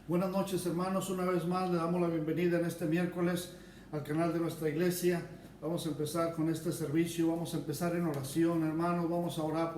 Buenas noches, hermanos. Una vez más le damos la bienvenida en este miércoles al canal de nuestra iglesia. Vamos a empezar con este servicio, vamos a empezar en oración, hermanos. Vamos a orar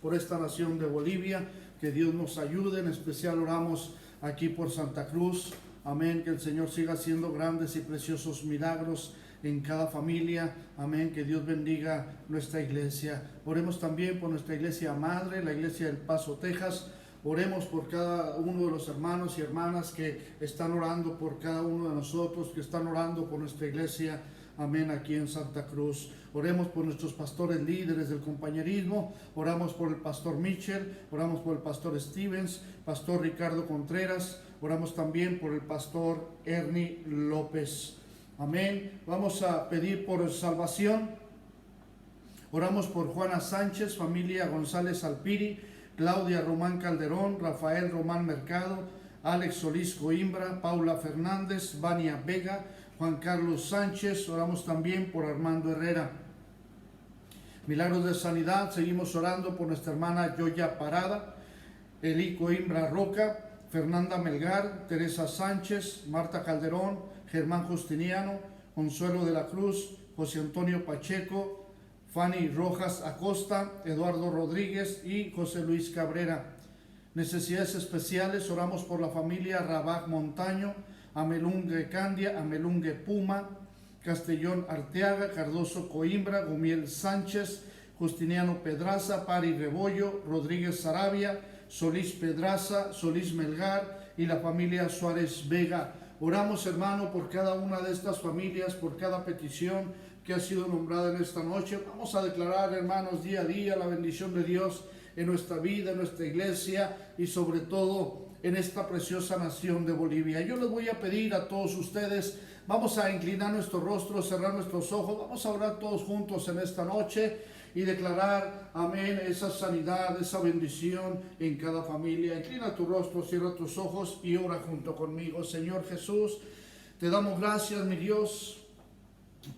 por esta nación de Bolivia, que Dios nos ayude. En especial oramos aquí por Santa Cruz. Amén, que el Señor siga haciendo grandes y preciosos milagros en cada familia. Amén, que Dios bendiga nuestra iglesia. Oremos también por nuestra iglesia madre, la iglesia del Paso, Texas. Oremos por cada uno de los hermanos y hermanas que están orando por cada uno de nosotros, que están orando por nuestra iglesia. Amén, aquí en Santa Cruz. Oremos por nuestros pastores líderes del compañerismo. Oramos por el pastor Mitchell, oramos por el pastor Stevens, pastor Ricardo Contreras. Oramos también por el pastor Ernie López. Amén. Vamos a pedir por salvación. Oramos por Juana Sánchez, familia González Alpiri, Claudia Román Calderón, Rafael Román Mercado, Alex Solís Coimbra, Paula Fernández, Vania Vega, Juan Carlos Sánchez. Oramos también por Armando Herrera. Milagros de sanidad. Seguimos orando por nuestra hermana Yoya Parada, Eli Coimbra Roca, Fernanda Melgar, Teresa Sánchez, Marta Calderón, Germán Justiniano, Consuelo de la Cruz, José Antonio Pacheco, Fanny Rojas Acosta, Eduardo Rodríguez y José Luis Cabrera. Necesidades especiales. Oramos por la familia Rabaj Montaño, Amelungue Candia, Amelungue Puma, Castellón Arteaga, Cardoso Coimbra, Gumiel Sánchez, Justiniano Pedraza, Pari Rebollo, Rodríguez Sarabia, Solís Pedraza, Solís Melgar y la familia Suárez Vega. Oramos, hermano, por cada una de estas familias, por cada petición que ha sido nombrada en esta noche. Vamos a declarar, hermanos, día a día la bendición de Dios en nuestra vida, en nuestra iglesia y sobre todo en esta preciosa nación de Bolivia. Yo les voy a pedir a todos ustedes, vamos a inclinar nuestro rostro, cerrar nuestros ojos, vamos a orar todos juntos en esta noche y declarar, amén, esa sanidad, esa bendición en cada familia. Inclina tu rostro, cierra tus ojos y ora junto conmigo. Señor Jesús, te damos gracias, mi Dios,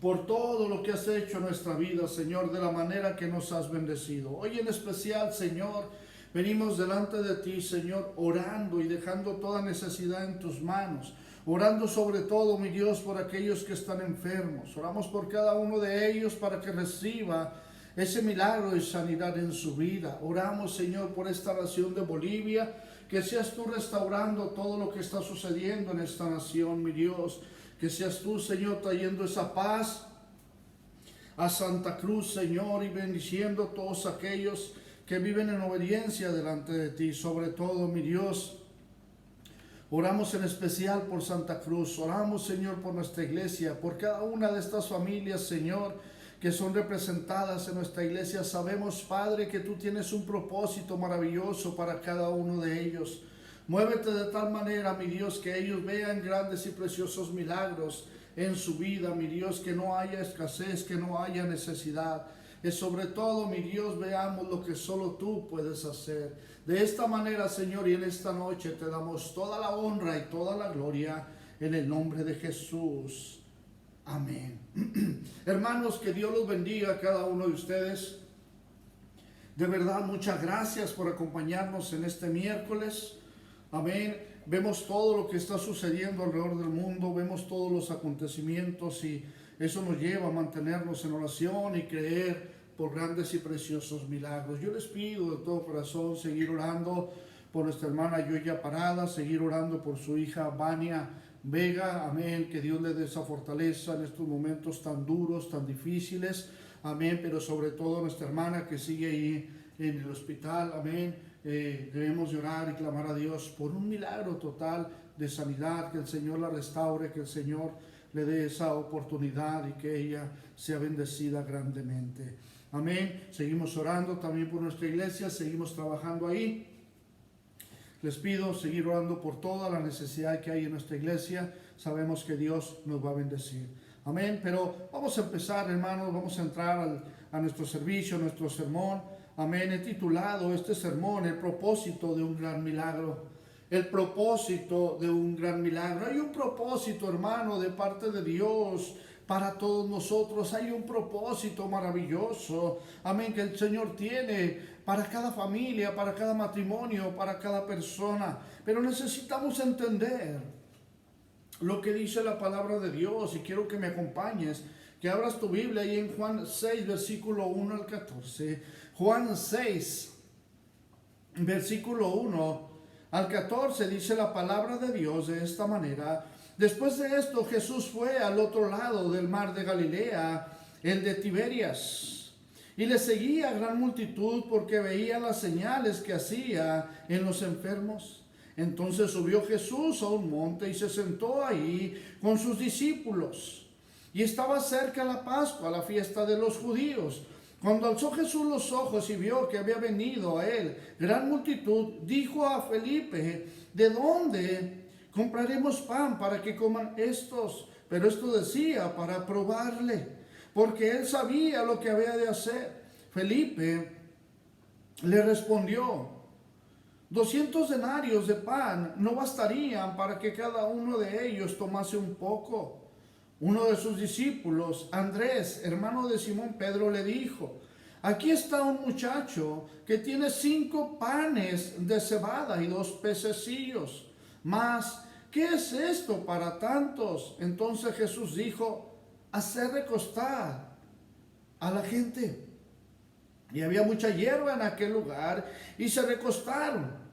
por todo lo que has hecho en nuestra vida, Señor, de la manera que nos has bendecido. Hoy en especial, Señor, venimos delante de ti, Señor, orando y dejando toda necesidad en tus manos. Orando sobre todo, mi Dios, por aquellos que están enfermos. Oramos por cada uno de ellos para que reciba ese milagro de sanidad en su vida. Oramos, Señor, por esta nación de Bolivia, que seas tú restaurando todo lo que está sucediendo en esta nación, mi Dios. Que seas tú, Señor, trayendo esa paz a Santa Cruz, Señor, y bendiciendo a todos aquellos que viven en obediencia delante de ti. Sobre todo, mi Dios, oramos en especial por Santa Cruz. Oramos, Señor, por nuestra iglesia, por cada una de estas familias, Señor, que son representadas en nuestra iglesia. Sabemos, Padre, que tú tienes un propósito maravilloso para cada uno de ellos. Muévete de tal manera, mi Dios, que ellos vean grandes y preciosos milagros en su vida, mi Dios, que no haya escasez, que no haya necesidad. Y sobre todo, mi Dios, veamos lo que solo tú puedes hacer. De esta manera, Señor, y en esta noche te damos toda la honra y toda la gloria en el nombre de Jesús. Amén. Hermanos, que Dios los bendiga a cada uno de ustedes. De verdad, muchas gracias por acompañarnos en este miércoles. Amén. Vemos todo lo que está sucediendo alrededor del mundo, vemos todos los acontecimientos y eso nos lleva a mantenernos en oración y creer por grandes y preciosos milagros. Yo les pido de todo corazón seguir orando por nuestra hermana Yoya Parada, seguir orando por su hija Vania Vega. Amén. Que Dios le dé esa fortaleza en estos momentos tan duros, tan difíciles. Amén. Pero sobre todo nuestra hermana que sigue ahí en el hospital. Amén. Debemos llorar y clamar a Dios por un milagro total de sanidad, que el Señor la restaure, que el Señor le dé esa oportunidad y que ella sea bendecida grandemente. Amén. Seguimos orando también por nuestra iglesia, seguimos trabajando ahí. Les pido seguir orando por toda la necesidad que hay en nuestra iglesia. Sabemos que Dios nos va a bendecir. Amén. Pero vamos a empezar, hermanos, vamos a entrar a nuestro servicio, a nuestro sermón. Amén. He titulado este sermón El propósito de un gran milagro. El propósito de un gran milagro. Hay un propósito, hermano, de parte de Dios para todos nosotros. Hay un propósito maravilloso, amén, que el Señor tiene para cada familia, para cada matrimonio, para cada persona. Pero necesitamos entender lo que dice la palabra de Dios, y quiero que me acompañes, que abras tu Biblia ahí en Juan 6, versículo 1 al 14. Juan 6, versículo 1 al 14, dice la palabra de Dios de esta manera: después de esto, Jesús fue al otro lado del mar de Galilea, el de Tiberias, y le seguía gran multitud porque veía las señales que hacía en los enfermos. Entonces subió Jesús a un monte y se sentó ahí con sus discípulos. Y estaba cerca la Pascua, la fiesta de los judíos. Cuando alzó Jesús los ojos y vio que había venido a él gran multitud, dijo a Felipe: ¿de dónde compraremos pan para que coman estos? Pero esto decía para probarle, porque él sabía lo que había de hacer. Felipe le respondió: 200 denarios de pan no bastarían para que cada uno de ellos tomase un poco. Uno de sus discípulos, Andrés, hermano de Simón Pedro, le dijo: aquí está un muchacho que tiene 5 panes de cebada y 2 pececillos. Mas, ¿qué es esto para tantos? Entonces Jesús dijo: hacer recostar a la gente. Y había mucha hierba en aquel lugar, y se recostaron,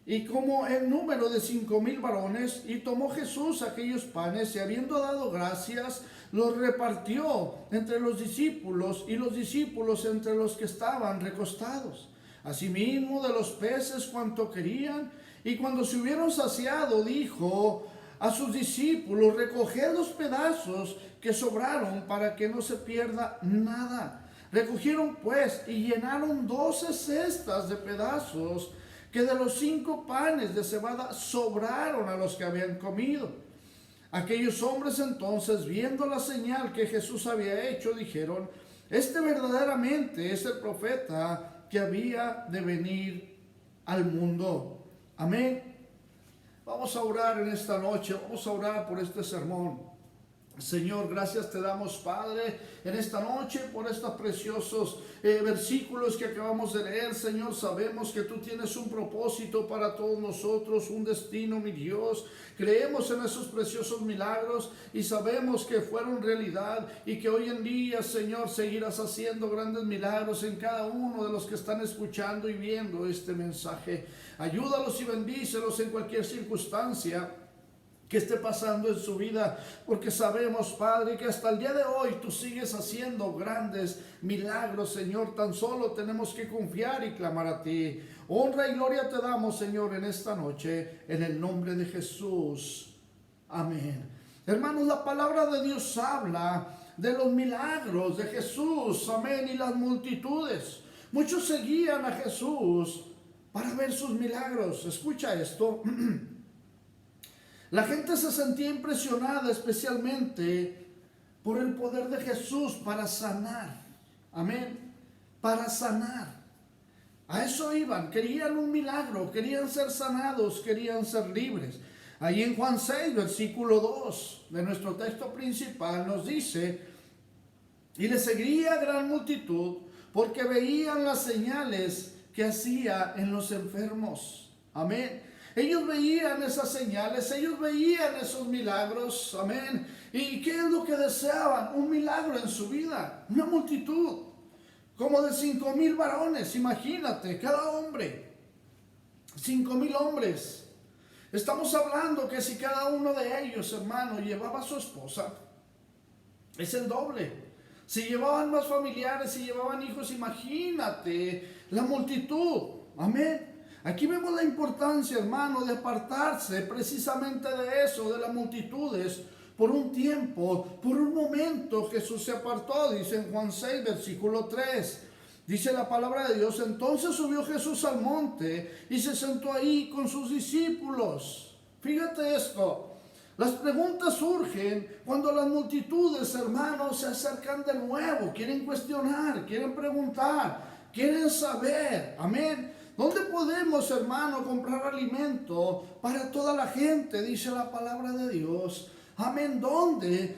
y como el número de 5,000 varones. Y tomó Jesús aquellos panes, y habiendo dado gracias, los repartió entre los discípulos, y los discípulos entre los que estaban recostados. Asimismo de los peces cuanto querían. Y cuando se hubieron saciado, dijo a sus discípulos: recoged los pedazos que sobraron, para que no se pierda nada. Recogieron pues y llenaron 12 cestas de pedazos que de los 5 panes de cebada sobraron a los que habían comido. Aquellos hombres entonces, viendo la señal que Jesús había hecho, dijeron: este verdaderamente es el profeta que había de venir al mundo. Amén. Vamos a orar en esta noche, vamos a orar por este sermón. Señor, gracias te damos, Padre, en esta noche por estos preciosos versículos que acabamos de leer. Señor, sabemos que tú tienes un propósito para todos nosotros, un destino, mi Dios. Creemos en esos preciosos milagros y sabemos que fueron realidad, y que hoy en día, Señor, seguirás haciendo grandes milagros en cada uno de los que están escuchando y viendo este mensaje. Ayúdalos y bendícelos en cualquier circunstancia que esté pasando en su vida, porque sabemos, Padre, que hasta el día de hoy tú sigues haciendo grandes milagros, Señor. Tan solo tenemos que confiar y clamar a ti. Honra y gloria te damos, Señor, en esta noche, en el nombre de Jesús. Amén. Hermanos, la palabra de Dios habla de los milagros de Jesús, amén, y las multitudes. Muchos seguían a Jesús para ver sus milagros. Escucha esto. La gente se sentía impresionada especialmente por el poder de Jesús para sanar. Amén. Para sanar. A eso iban. Querían un milagro. Querían ser sanados. Querían ser libres. Ahí en Juan 6, versículo 2 de nuestro texto principal nos dice: y le seguía gran multitud porque veían las señales que hacía en los enfermos. Amén. Ellos veían esas señales, ellos veían esos milagros, amén. ¿Y qué es lo que deseaban? Un milagro en su vida, una multitud, como de 5,000 varones, imagínate, cada hombre, 5,000 hombres. Estamos hablando que si cada uno de ellos, hermano, llevaba a su esposa, es el doble. Si llevaban más familiares, si llevaban hijos, imagínate la multitud, amén. Aquí vemos la importancia, hermano, de apartarse precisamente de eso, de las multitudes, por un tiempo, por un momento. Jesús se apartó, dice en Juan 6, versículo 3. Dice la palabra de Dios: entonces subió Jesús al monte y se sentó ahí con sus discípulos. Fíjate esto. Las preguntas surgen cuando las multitudes, hermanos, se acercan de nuevo. Quieren cuestionar, quieren preguntar, quieren saber. Amén. ¿Dónde podemos, hermano, comprar alimento para toda la gente? Dice la palabra de Dios. Amén. ¿Dónde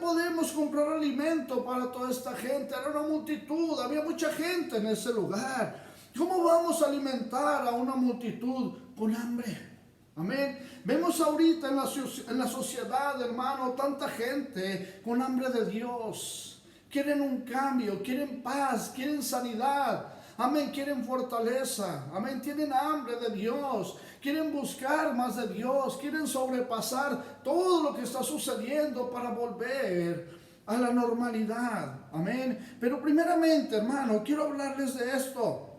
podemos comprar alimento para toda esta gente? Era una multitud, había mucha gente en ese lugar. ¿Cómo vamos a alimentar a una multitud con hambre? Amén. Vemos ahorita en la sociedad, hermano, tanta gente con hambre de Dios. Quieren un cambio, quieren paz, quieren sanidad. Amén, quieren fortaleza. Amén, tienen hambre de Dios. Quieren buscar más de Dios. Quieren sobrepasar todo lo que está sucediendo para volver a la normalidad. Amén. Pero primeramente, hermano, quiero hablarles de esto.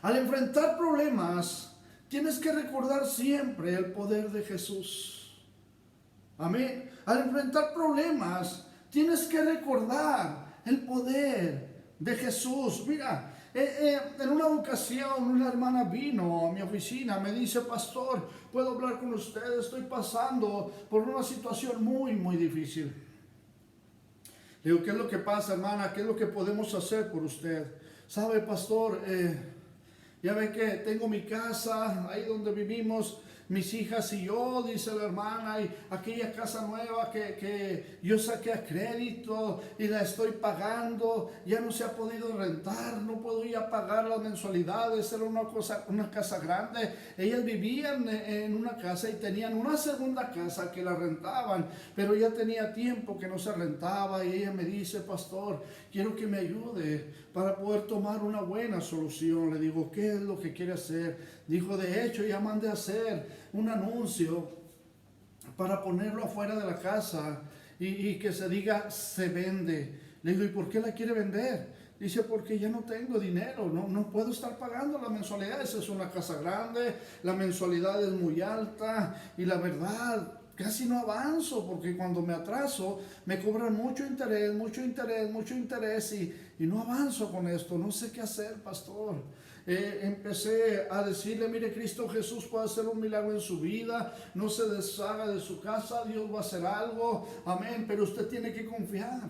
Al enfrentar problemas, tienes que recordar siempre el poder de Jesús. Amén. Al enfrentar problemas, tienes que recordar el poder de Jesús. Mira, en una ocasión una hermana vino a mi oficina, me dice: pastor, ¿puedo hablar con usted? Estoy pasando por una situación muy difícil. Le digo: ¿qué es lo que pasa, hermana? ¿Qué es lo que podemos hacer por usted? ¿Sabe, pastor? Ya ve que tengo mi casa, ahí donde vivimos, mis hijas y yo, dice la hermana, y aquella casa nueva que yo saqué a crédito y la estoy pagando, ya no se ha podido rentar, no puedo ir a pagar las mensualidades. Era una casa grande. Ellas vivían en una casa y tenían una segunda casa que la rentaban, pero ya tenía tiempo que no se rentaba, y ella me dice: pastor, quiero que me ayude para poder tomar una buena solución. Le digo: ¿qué es lo que quiere hacer? Dijo: de hecho, ya mandé a hacer un anuncio para ponerlo afuera de la casa y que se diga: se vende. Le digo: ¿y por qué la quiere vender? Dice: porque ya no tengo dinero, no puedo estar pagando la mensualidad. Esa es una casa grande, la mensualidad es muy alta y la verdad casi no avanzo, porque cuando me atraso me cobran mucho interés y no avanzo con esto. No sé qué hacer, pastor. Empecé a decirle: mire, Cristo Jesús puede hacer un milagro en su vida, no se deshaga de su casa, Dios va a hacer algo, amén, pero usted tiene que confiar.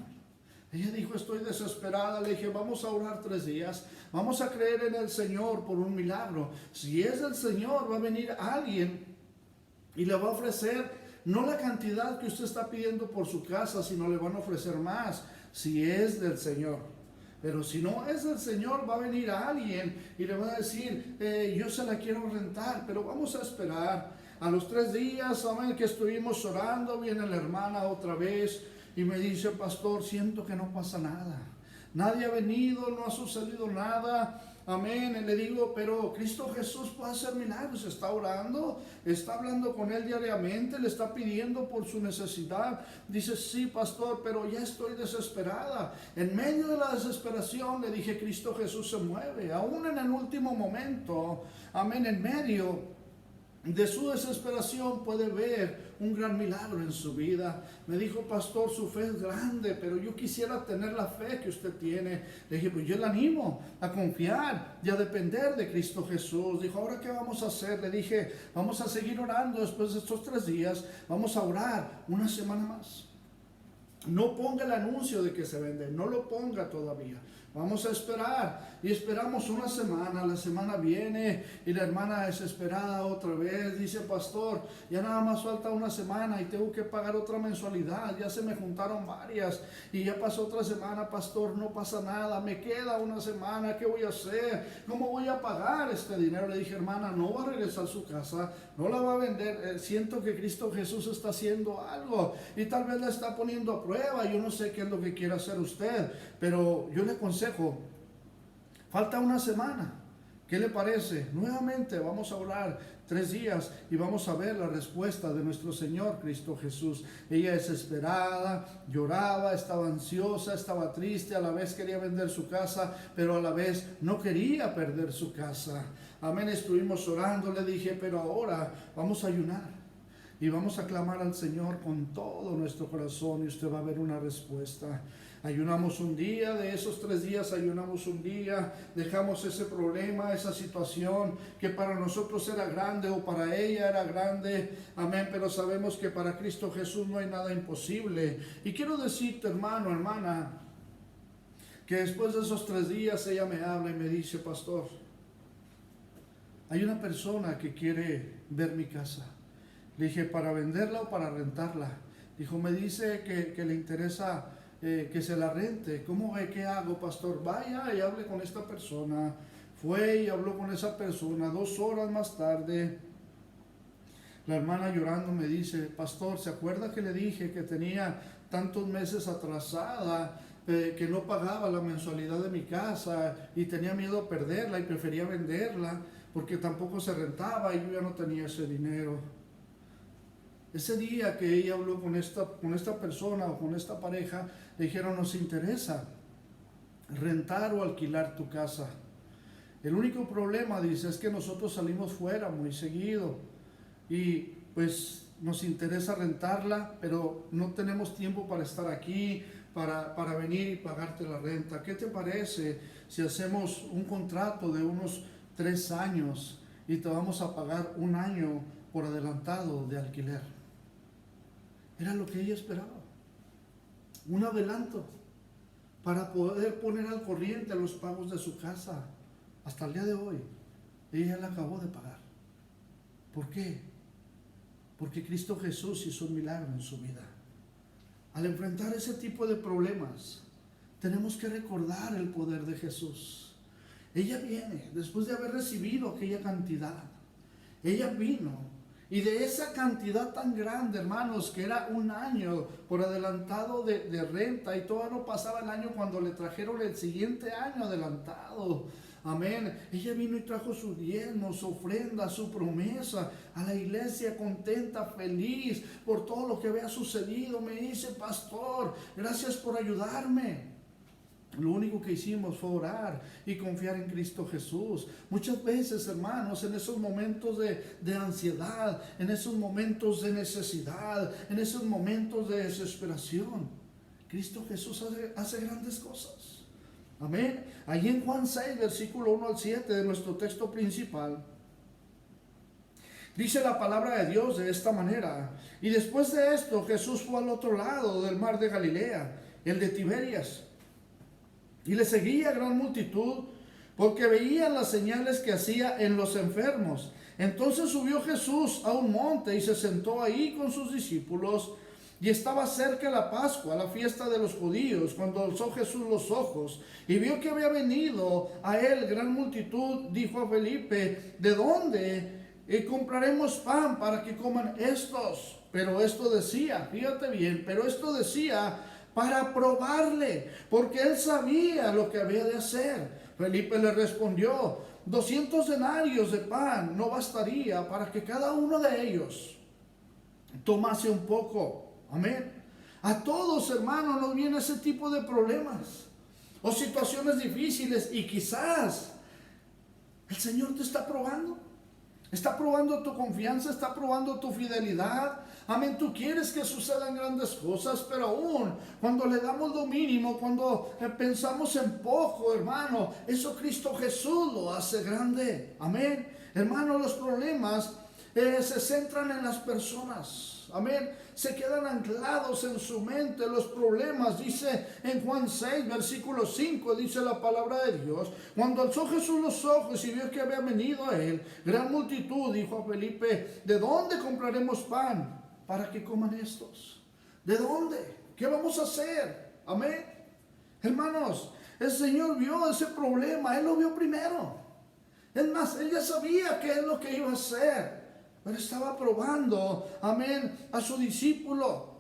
Ella dijo: estoy desesperada. Le dije: vamos a orar 3 días, vamos a creer en el Señor por un milagro. Si es del Señor, va a venir alguien y le va a ofrecer no la cantidad que usted está pidiendo por su casa, sino le van a ofrecer más, si es del Señor. Pero si no es del Señor, va a venir alguien y le va a decir: yo se la quiero rentar, pero vamos a esperar. A los 3 días, amén, que estuvimos orando, viene la hermana otra vez y me dice: pastor, siento que no pasa nada. Nadie ha venido, no ha sucedido nada. Amén. Y le digo: pero Cristo Jesús puede hacer milagros. Está orando, está hablando con él diariamente, le está pidiendo por su necesidad. Dice: sí, pastor, pero ya estoy desesperada. En medio de la desesperación le dije: Cristo Jesús se mueve, aún en el último momento. Amén. En medio de su desesperación puede ver un gran milagro en su vida. Me dijo: pastor, su fe es grande, pero yo quisiera tener la fe que usted tiene. Le dije: pues yo le animo a confiar y a depender de Cristo Jesús. Dijo: ¿ahora qué vamos a hacer? Le dije: vamos a seguir orando. Después de estos 3 días vamos a orar una semana más. No ponga el anuncio de que se vende, no lo ponga todavía. Vamos a esperar. Y esperamos una semana. La semana viene y la hermana desesperada otra vez dice: pastor, ya nada más falta una semana y tengo que pagar otra mensualidad. Ya se me juntaron varias y ya pasó otra semana. Pastor, no pasa nada, me queda una semana. ¿Qué voy a hacer? ¿Cómo voy a pagar este dinero? Le dije: hermana, no va a regresar a su casa, no la va a vender. Siento que Cristo Jesús está haciendo algo y tal vez la está poniendo a prueba. Yo no sé qué es lo que quiere hacer usted, pero yo le aconsejo: falta una semana. ¿Qué le parece? Nuevamente vamos a orar 3 días y vamos a ver la respuesta de nuestro Señor Cristo Jesús. Ella desesperada, lloraba, estaba ansiosa, estaba triste, a la vez quería vender su casa, pero a la vez no quería perder su casa. Amén, estuvimos orando. Le dije: pero ahora vamos a ayunar y vamos a clamar al Señor con todo nuestro corazón y usted va a ver una respuesta. Ayunamos un día, de esos 3 días ayunamos un día, dejamos ese problema, esa situación que para nosotros era grande o para ella era grande, amén, pero sabemos que para Cristo Jesús no hay nada imposible. Y quiero decirte, hermano, hermana, que después de esos 3 días ella me habla y me dice: pastor, hay una persona que quiere ver mi casa. Le dije, ¿para venderla o para rentarla? Dijo, me dice que le interesa que se la rente. ¿Cómo ve? ¿Qué hago, pastor? Vaya y hable con esta persona. Fue y habló con esa persona. 2 horas más tarde, la hermana llorando me dice, pastor, ¿se acuerda que le dije que tenía tantos meses atrasada, que no pagaba la mensualidad de mi casa y tenía miedo a perderla y prefería venderla porque tampoco se rentaba y yo ya no tenía ese dinero? Ese día que ella habló con esta persona o con esta pareja, le dijeron, nos interesa rentar o alquilar tu casa. El único problema, dice, es que nosotros salimos fuera muy seguido y pues nos interesa rentarla, pero no tenemos tiempo para estar aquí, para venir y pagarte la renta. ¿Qué te parece si hacemos un contrato de unos 3 años y te vamos a pagar 1 año por adelantado de alquiler? Era lo que ella esperaba, un adelanto para poder poner al corriente los pagos de su casa. Hasta el día de hoy, ella la acabó de pagar. ¿Por qué? Porque Cristo Jesús hizo un milagro en su vida. Al enfrentar ese tipo de problemas, tenemos que recordar el poder de Jesús. Ella viene, después de haber recibido aquella cantidad, ella vino, y de esa cantidad tan grande, hermanos, que era 1 año por adelantado de renta, y todavía no pasaba el año cuando le trajeron el siguiente año adelantado. Amén. Ella vino y trajo su diezmo, su ofrenda, su promesa a la iglesia, contenta, feliz por todo lo que había sucedido. Me dice, pastor, gracias por ayudarme. Lo único que hicimos fue orar y confiar en Cristo Jesús. Muchas veces, hermanos, en esos momentos de ansiedad, en esos momentos de necesidad, en esos momentos de desesperación, Cristo Jesús hace grandes cosas. Amén. Allí en Juan 6, versículo 1 al 7 de nuestro texto principal, dice la palabra de Dios de esta manera: y después de esto Jesús fue al otro lado del mar de Galilea, el de Tiberias, y le seguía gran multitud, porque veían las señales que hacía en los enfermos. Entonces subió Jesús a un monte y se sentó ahí con sus discípulos. Y estaba cerca la Pascua, la fiesta de los judíos. Cuando alzó Jesús los ojos y vio que había venido a él gran multitud, dijo a Felipe, ¿de dónde compraremos pan para que coman estos? Pero esto decía, fíjate bien, pero esto decía para probarle, porque él sabía lo que había de hacer. Felipe le respondió, 200 denarios de pan no bastaría para que cada uno de ellos tomase un poco. Amén. A todos, hermanos, nos viene ese tipo de problemas o situaciones difíciles, y quizás el Señor te está probando. Está probando tu confianza, está probando tu fidelidad. Amén, tú quieres que sucedan grandes cosas, pero aún cuando le damos lo mínimo, cuando pensamos en poco, hermano, eso Cristo Jesús lo hace grande. Amén. Hermano, los problemas se centran en las personas. Amén. Se quedan anclados en su mente los problemas. Dice en Juan 6, versículo 5, dice la palabra de Dios: cuando alzó Jesús los ojos y vio que había venido a él gran multitud, dijo a Felipe, ¿de dónde compraremos pan para que coman estos? ¿De dónde? ¿Qué vamos a hacer? Amén. Hermanos, el Señor vio ese problema. Él lo vio primero. Es más, él ya sabía qué es lo que iba a hacer, pero estaba probando, amén, a su discípulo.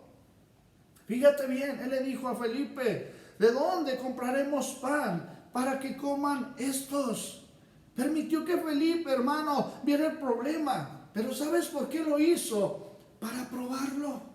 Fíjate bien, él le dijo a Felipe, ¿de dónde compraremos pan para que coman estos? Permitió que Felipe, hermano, viera el problema. Pero ¿sabes por qué lo hizo? Para probarlo.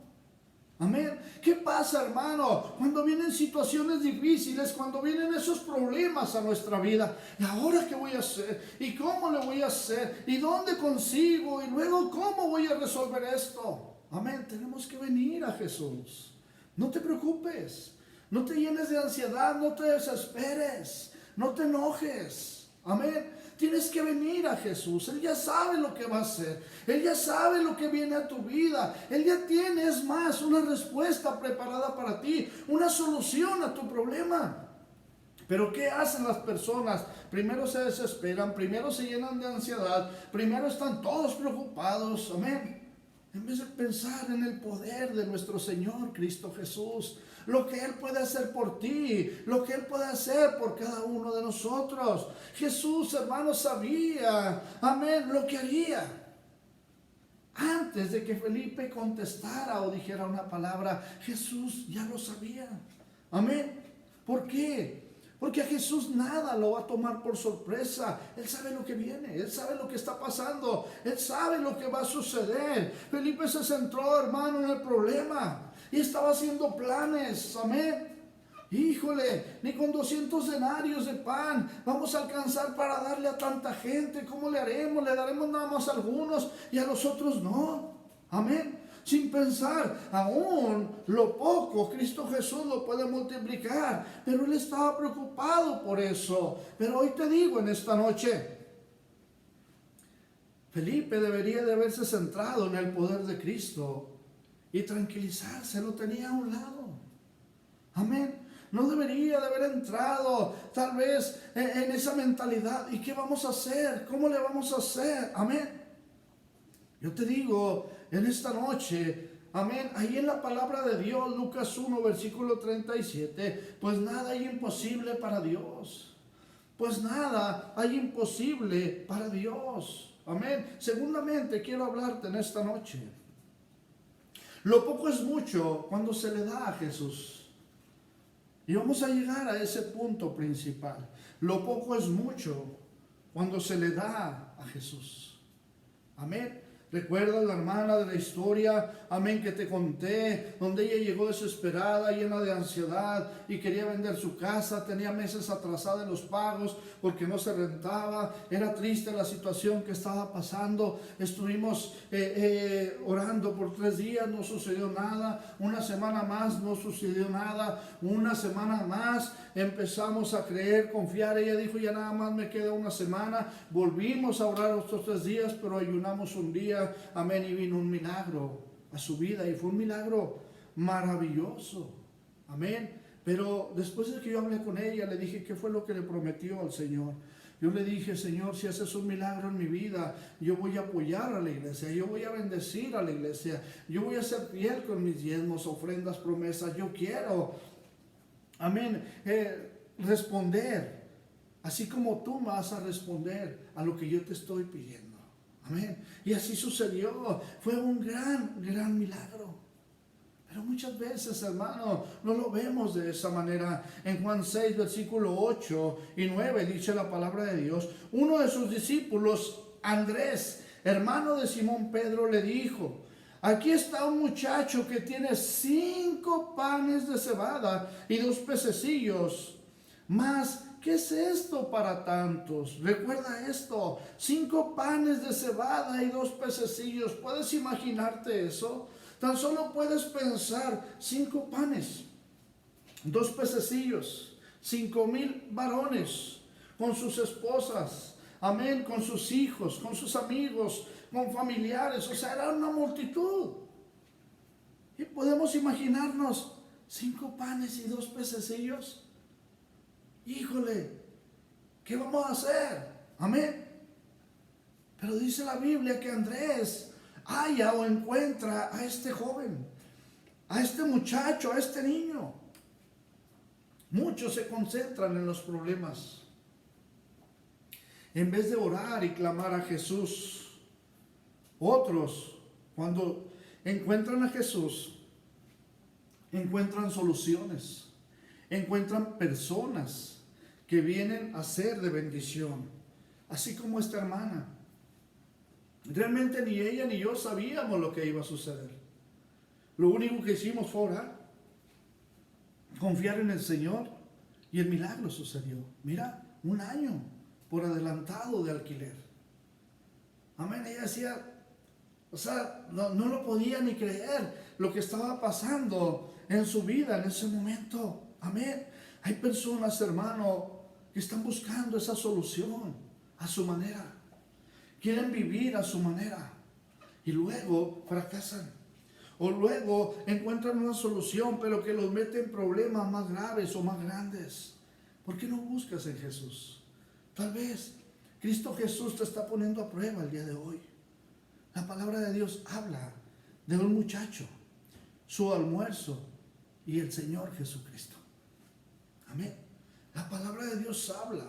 Amén. ¿Qué pasa, hermano? Cuando vienen situaciones difíciles, cuando vienen esos problemas a nuestra vida, ¿y ahora qué voy a hacer? ¿Y cómo le voy a hacer? ¿Y dónde consigo? ¿Y luego cómo voy a resolver esto? Amén. Tenemos que venir a Jesús. No te preocupes. No te llenes de ansiedad. No te desesperes. No te enojes. Amén. Tienes que venir a Jesús. Él ya sabe lo que va a hacer. Él ya sabe lo que viene a tu vida. Él ya tiene, es más, una respuesta preparada para ti, una solución a tu problema. Pero ¿qué hacen las personas? Primero se desesperan, primero se llenan de ansiedad, primero están todos preocupados. Amén. En vez de pensar en el poder de nuestro Señor Cristo Jesús, lo que Él puede hacer por ti, lo que Él puede hacer por cada uno de nosotros. Jesús, hermanos, sabía, amén, lo que haría. Antes de que Felipe contestara o dijera una palabra, Jesús ya lo sabía. Amén. ¿Por qué? Porque a Jesús nada lo va a tomar por sorpresa. Él sabe lo que viene, Él sabe lo que está pasando, Él sabe lo que va a suceder. Felipe se centró, hermano, en el problema y estaba haciendo planes. Amén. Híjole, ni con 200 denarios de pan vamos a alcanzar para darle a tanta gente. ¿Cómo le haremos? Le daremos nada más a algunos y a los otros no. Amén. Sin pensar, aún lo poco, Cristo Jesús lo puede multiplicar. Pero Él estaba preocupado por eso. Pero hoy te digo en esta noche, Felipe debería de haberse centrado en el poder de Cristo y tranquilizarse, lo tenía a un lado. Amén. No debería de haber entrado tal vez en esa mentalidad. ¿Y qué vamos a hacer? ¿Cómo le vamos a hacer? Amén. Yo te digo en esta noche, amén, ahí en la palabra de Dios, Lucas 1, versículo 37, pues nada hay imposible para Dios. Pues nada hay imposible para Dios. Amén. Segundamente quiero hablarte en esta noche. Lo poco es mucho cuando se le da a Jesús. Y vamos a llegar a ese punto principal. Lo poco es mucho cuando se le da a Jesús. Amén. ¿Recuerdas la hermana de la historia, amén, que te conté? Donde ella llegó desesperada, llena de ansiedad y quería vender su casa. Tenía meses atrasada en los pagos porque no se rentaba. Era triste la situación que estaba pasando. Estuvimos orando por 3 días, no sucedió nada. Una semana más, no sucedió nada. Una semana más, empezamos a creer, confiar. Ella dijo, ya nada más me queda una semana. Volvimos a orar otros 3 días, pero ayunamos un día. Amén, y vino un milagro a su vida y fue un milagro maravilloso. Amén. Pero después de que yo hablé con ella, le dije qué fue lo que le prometió al Señor. Yo le dije, Señor, si haces un milagro en mi vida, yo voy a apoyar a la iglesia, yo voy a bendecir a la iglesia, yo voy a ser fiel con mis diezmos, ofrendas, promesas. Yo quiero, amén, responder, así como tú me vas a responder a lo que yo te estoy pidiendo. Amén. Y así sucedió. Fue un gran milagro. Pero muchas veces, hermano, no lo vemos de esa manera. En Juan 6, versículo 8 y 9, dice la palabra de Dios. Uno de sus discípulos, Andrés, hermano de Simón Pedro, le dijo, aquí está un muchacho que tiene 5 panes de cebada y 2 pececillos. Mas ¿qué es esto para tantos? Recuerda esto, 5 panes de cebada y 2 pececillos. ¿Puedes imaginarte eso? Tan solo puedes pensar, 5 panes, 2 pececillos, 5,000 varones con sus esposas, amén, con sus hijos, con sus amigos, con familiares. O sea, era una multitud. Y podemos imaginarnos 5 panes y 2 pececillos. Híjole, ¿qué vamos a hacer? Amén. Pero dice la Biblia que Andrés halla o encuentra a este joven, a este muchacho, a este niño. Muchos se concentran en los problemas en vez de orar y clamar a Jesús. Otros, cuando encuentran a Jesús, encuentran soluciones, encuentran personas que vienen a ser de bendición, así como esta hermana. Realmente ni ella ni yo sabíamos lo que iba a suceder. Lo único que hicimos fue orar, confiar en el Señor, y el milagro sucedió. Mira, 1 año por adelantado de alquiler. Amén. Ella decía, o sea, no lo podía ni creer lo que estaba pasando en su vida en ese momento. Amén. Hay personas, hermano, que están buscando esa solución a su manera. Quieren vivir a su manera y luego fracasan. O luego encuentran una solución, pero que los mete en problemas más graves o más grandes. ¿Por qué no buscas en Jesús? Tal vez Cristo Jesús te está poniendo a prueba el día de hoy. La palabra de Dios habla de un muchacho, su almuerzo y el Señor Jesucristo. Amén. La palabra de Dios habla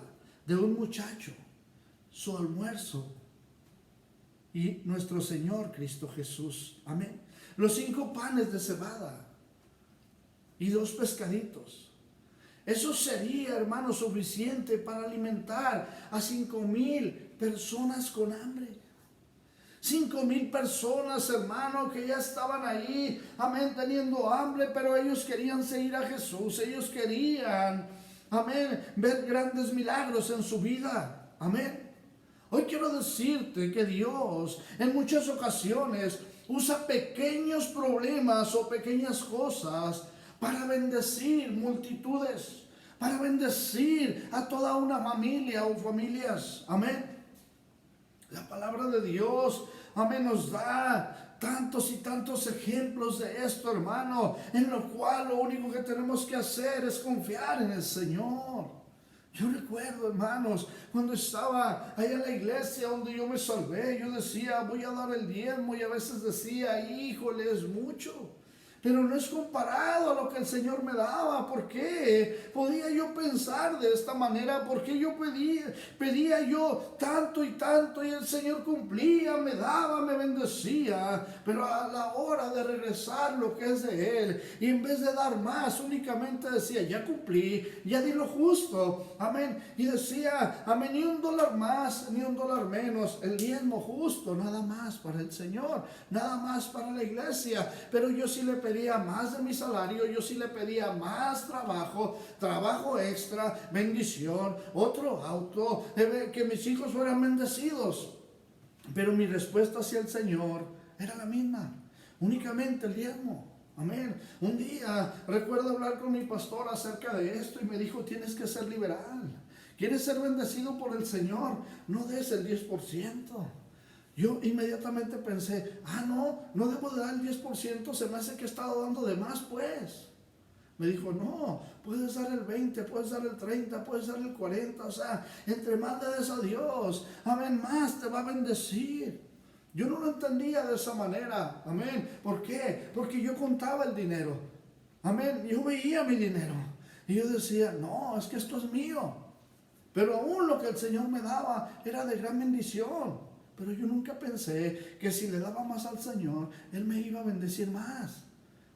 de un muchacho, su almuerzo y nuestro Señor Cristo Jesús. Amén. Los 5 panes de cebada y 2 pescaditos. Eso sería, hermano, suficiente para alimentar a 5,000 personas con hambre. 5,000 personas, hermano, que ya estaban ahí, amén, teniendo hambre, pero ellos querían seguir a Jesús. Ellos querían, amén, ver grandes milagros en su vida. Amén. Hoy quiero decirte que Dios en muchas ocasiones usa pequeños problemas o pequeñas cosas para bendecir multitudes, para bendecir a toda una familia o familias. Amén. La palabra de Dios, amén, nos da tantos y tantos ejemplos de esto, hermano, en lo cual lo único que tenemos que hacer es confiar en el Señor. Yo recuerdo, hermanos, cuando estaba allá en la iglesia donde yo me salvé, yo decía, voy a dar el diezmo, y a veces decía, híjole, es mucho. Pero no es comparado a lo que el Señor me daba. ¿Por qué podía yo pensar de esta manera? Porque yo pedía yo tanto y tanto, y el Señor cumplía, me daba, me bendecía. Pero a la hora de regresar lo que es de Él, y en vez de dar más, únicamente decía, ya cumplí, ya di lo justo. Amén. Y decía, amén, ni $1 más, ni $1 menos. El diezmo justo, nada más para el Señor, nada más para la iglesia. Pero yo sí le pedía más de mi salario, yo sí le pedía más trabajo extra, bendición, otro auto, que mis hijos fueran bendecidos. Pero mi respuesta hacia el Señor era la misma, únicamente el diezmo. Amén. Un día recuerdo hablar con mi pastor acerca de esto y me dijo, tienes que ser liberal. ¿Quieres ser bendecido por el Señor? No des el 10%. Yo inmediatamente pensé, no debo de dar el 10%, se me hace que he estado dando de más, pues. Me dijo, no, puedes dar el 20, puedes dar el 30, puedes dar el 40, o sea, entre más le des a Dios, amén, más te va a bendecir. Yo no lo entendía de esa manera, amén. ¿Por qué? Porque yo contaba el dinero, amén, yo veía mi dinero, y yo decía, no, es que esto es mío. Pero aún lo que el Señor me daba era de gran bendición. Pero yo nunca pensé que si le daba más al Señor, Él me iba a bendecir más.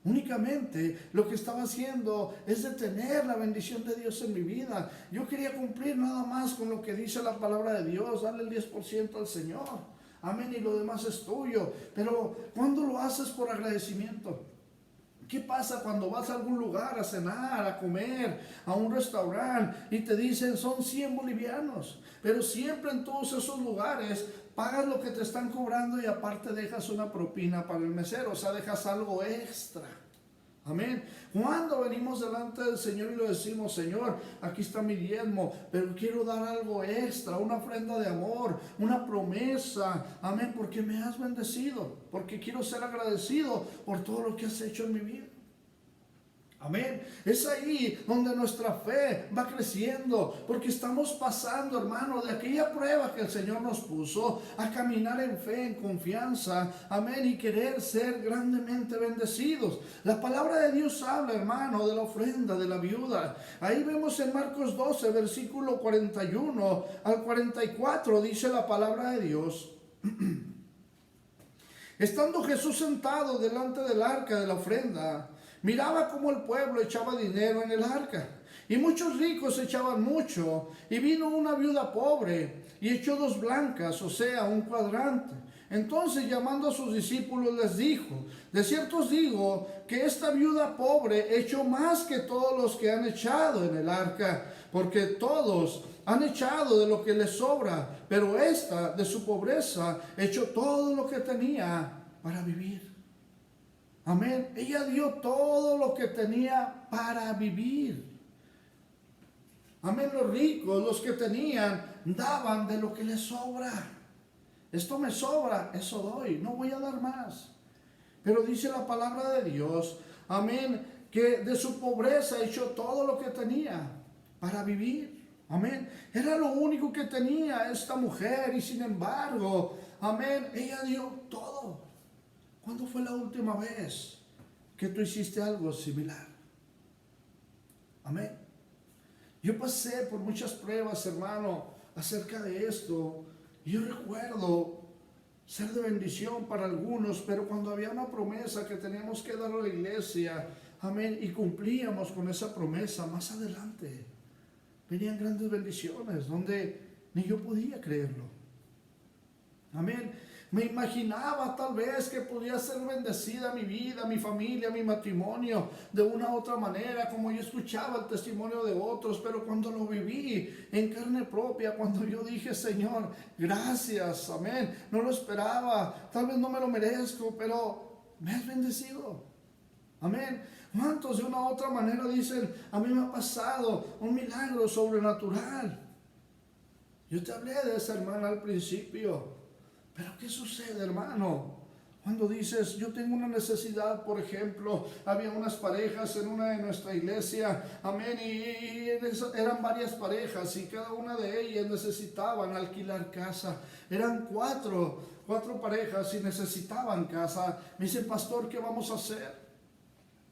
Únicamente lo que estaba haciendo es detener la bendición de Dios en mi vida. Yo quería cumplir nada más con lo que dice la palabra de Dios, darle el 10% al Señor. Amén, y lo demás es tuyo. Pero ¿cuándo lo haces por agradecimiento? ¿Qué pasa cuando vas a algún lugar a cenar, a comer, a un restaurante y te dicen son 100 bolivianos? Pero siempre en todos esos lugares pagas lo que te están cobrando y aparte dejas una propina para el mesero, o sea, dejas algo extra. Amén. Cuando venimos delante del Señor y le decimos, Señor, aquí está mi diezmo, pero quiero dar algo extra, una ofrenda de amor, una promesa, amén, porque me has bendecido, porque quiero ser agradecido por todo lo que has hecho en mi vida. Amén. Es ahí donde nuestra fe va creciendo, porque estamos pasando, hermano, de aquella prueba que el Señor nos puso a caminar en fe, en confianza, amén, y querer ser grandemente bendecidos. La palabra de Dios habla, hermano, de la ofrenda de la viuda. Ahí vemos en Marcos 12, versículo 41 al 44, dice la palabra de Dios. Estando Jesús sentado delante del arca de la ofrenda, miraba cómo el pueblo echaba dinero en el arca, y muchos ricos echaban mucho, y vino una viuda pobre, y echó 2 blancas, o sea, un cuadrante. Entonces, llamando a sus discípulos, les dijo, de cierto os digo, que esta viuda pobre echó más que todos los que han echado en el arca, porque todos han echado de lo que les sobra, pero esta, de su pobreza, echó todo lo que tenía para vivir. Amén. Ella dio todo lo que tenía para vivir. Amén. Los ricos, los que tenían, daban de lo que les sobra. Esto me sobra, eso doy, no voy a dar más. Pero dice la palabra de Dios, amén, que de su pobreza echó todo lo que tenía para vivir. Amén. Era lo único que tenía esta mujer y sin embargo, amén, ella dio todo. ¿Cuándo fue la última vez que tú hiciste algo similar? Amén. Yo pasé por muchas pruebas, hermano, acerca de esto. Yo recuerdo ser de bendición para algunos, pero cuando había una promesa que teníamos que dar a la iglesia, amén, y cumplíamos con esa promesa, más adelante venían grandes bendiciones donde ni yo podía creerlo. Amén. Me imaginaba tal vez que podía ser bendecida mi vida, mi familia, mi matrimonio, de una u otra manera, como yo escuchaba el testimonio de otros, pero cuando lo viví en carne propia, cuando yo dije, Señor, gracias, amén, no lo esperaba, tal vez no me lo merezco, pero me has bendecido, amén. ¿Cuántos de una u otra manera dicen, a mí me ha pasado un milagro sobrenatural? Yo te hablé de esa hermana al principio. Pero ¿qué sucede, hermano? Cuando dices, yo tengo una necesidad, por ejemplo, había unas parejas en una de nuestra iglesia, amén, y eran varias parejas y cada una de ellas necesitaban alquilar casa. Eran cuatro parejas y necesitaban casa. Me dice, pastor, ¿qué vamos a hacer?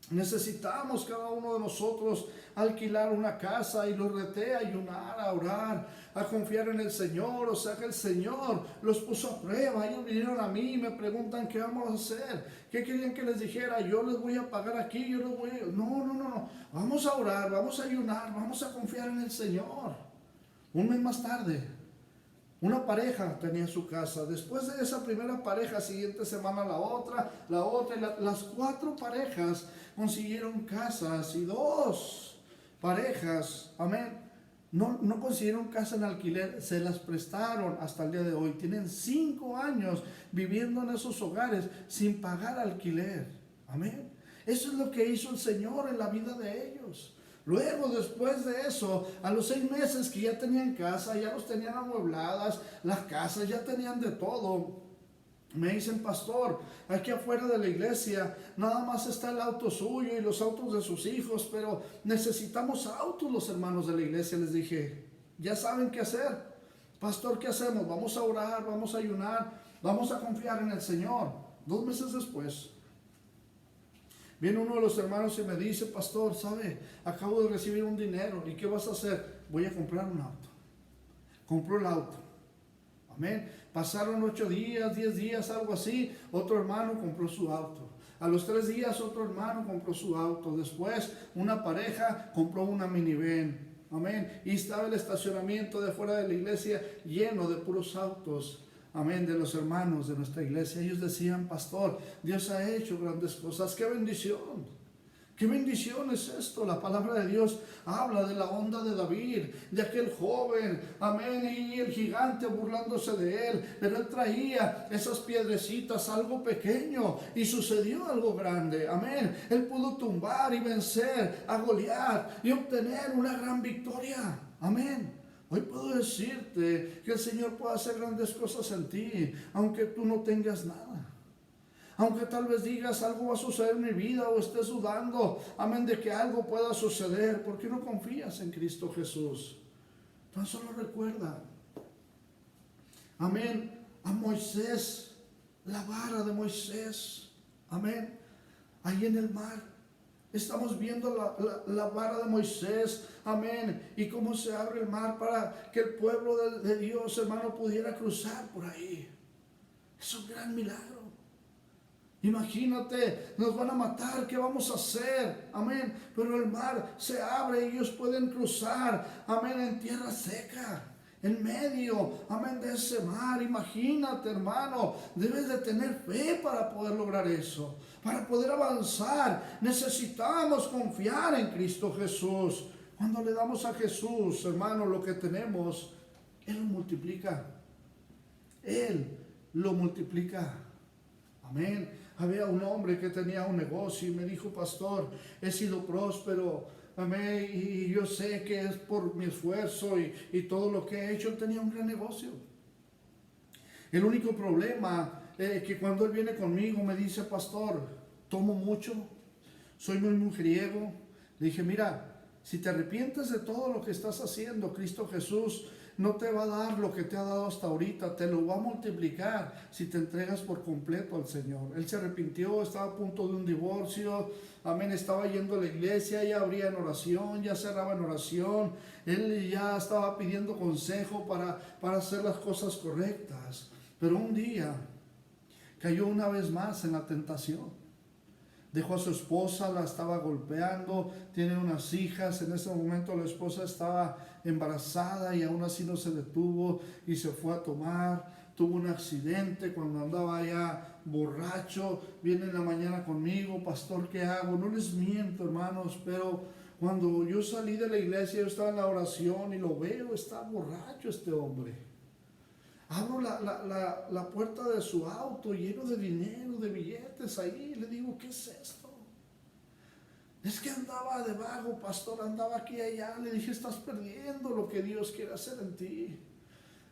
Necesitamos cada uno de nosotros alquilar una casa, y los reté a ayunar, a orar, a confiar en el Señor. O sea que el Señor los puso a prueba. Ellos vinieron a mí y me preguntan qué vamos a hacer, qué querían que les dijera. Yo les voy a pagar aquí, yo les voy a... No, vamos a orar, vamos a ayunar, vamos a confiar en el Señor. Un mes más tarde, una pareja tenía su casa. Después de esa primera pareja, siguiente semana la otra, y las cuatro parejas consiguieron casas, y dos parejas, amén, no consiguieron casa en alquiler, se las prestaron hasta el día de hoy. Tienen 5 años viviendo en esos hogares sin pagar alquiler, amén. Eso es lo que hizo el Señor en la vida de ellos. Luego, después de eso, a los 6 meses que ya tenían casa, ya los tenían amuebladas, las casas ya tenían de todo, me dicen, pastor, aquí afuera de la iglesia nada más está el auto suyo y los autos de sus hijos, pero necesitamos autos los hermanos de la iglesia. Les dije, ya saben qué hacer, pastor, ¿qué hacemos? Vamos a orar, vamos a ayunar, vamos a confiar en el Señor. 2 meses después, viene uno de los hermanos y me dice, pastor, ¿sabe? Acabo de recibir un dinero, ¿y qué vas a hacer? Voy a comprar un auto. Compró el auto. Amén. Pasaron 8 días, 10 días, algo así. Otro hermano compró su auto. A los 3 días otro hermano compró su auto. Después una pareja compró una minivan. Amén. Y estaba el estacionamiento de fuera de la iglesia lleno de puros autos. Amén, de los hermanos de nuestra iglesia. Ellos decían, pastor, Dios ha hecho grandes cosas. ¡Qué bendición! ¡Qué bendición es esto! La palabra de Dios habla de la onda de David, de aquel joven, amén, y el gigante burlándose de él. Pero él traía esas piedrecitas, algo pequeño, y sucedió algo grande, amén. Él pudo tumbar y vencer a Goliat y obtener una gran victoria, amén. Hoy puedo decirte que el Señor puede hacer grandes cosas en ti, aunque tú no tengas nada. Aunque tal vez digas, algo va a suceder en mi vida, o estés dudando, amén, de que algo pueda suceder. ¿Por qué no confías en Cristo Jesús? Tan solo recuerda, amén, a Moisés, la vara de Moisés, amén, ahí en el mar. Estamos viendo la vara de Moisés, amén, y cómo se abre el mar para que el pueblo de Dios, hermano, pudiera cruzar por ahí. Es un gran milagro. Imagínate, nos van a matar, ¿qué vamos a hacer? Amén. Pero el mar se abre y ellos pueden cruzar, amén, en tierra seca, en medio, amén, de ese mar. Imagínate, hermano, debes de tener fe para poder lograr eso. Para poder avanzar, necesitamos confiar en Cristo Jesús. Cuando le damos a Jesús, hermano, lo que tenemos, Él lo multiplica. Él lo multiplica. Amén. Había un hombre que tenía un negocio y me dijo, pastor, he sido próspero, amén, y yo sé que es por mi esfuerzo y todo lo que he hecho. Él tenía un gran negocio. El único problema que cuando él viene conmigo me dice, pastor, tomo mucho, soy muy mujeriego. Le dije, mira, si te arrepientes de todo lo que estás haciendo, Cristo Jesús no te va a dar lo que te ha dado hasta ahorita, te lo va a multiplicar si te entregas por completo al Señor. Él se arrepintió, estaba a punto de un divorcio, amén, estaba yendo a la iglesia, ya abría en oración, ya cerraba en oración, él ya estaba pidiendo consejo para hacer las cosas correctas. Pero un día cayó una vez más en la tentación. Dejó a su esposa, la estaba golpeando, tiene unas hijas, en ese momento la esposa estaba embarazada y aún así no se detuvo y se fue a tomar. Tuvo un accidente cuando andaba ya borracho, viene en la mañana conmigo, pastor, ¿qué hago? No les miento, hermanos, pero cuando yo salí de la iglesia, yo estaba en la oración y lo veo, está borracho este hombre. Abro la puerta de su auto lleno de dinero, de billetes ahí. Le digo, ¿qué es esto? Es que andaba de vago, pastor, andaba aquí y allá. Le dije, estás perdiendo lo que Dios quiere hacer en ti.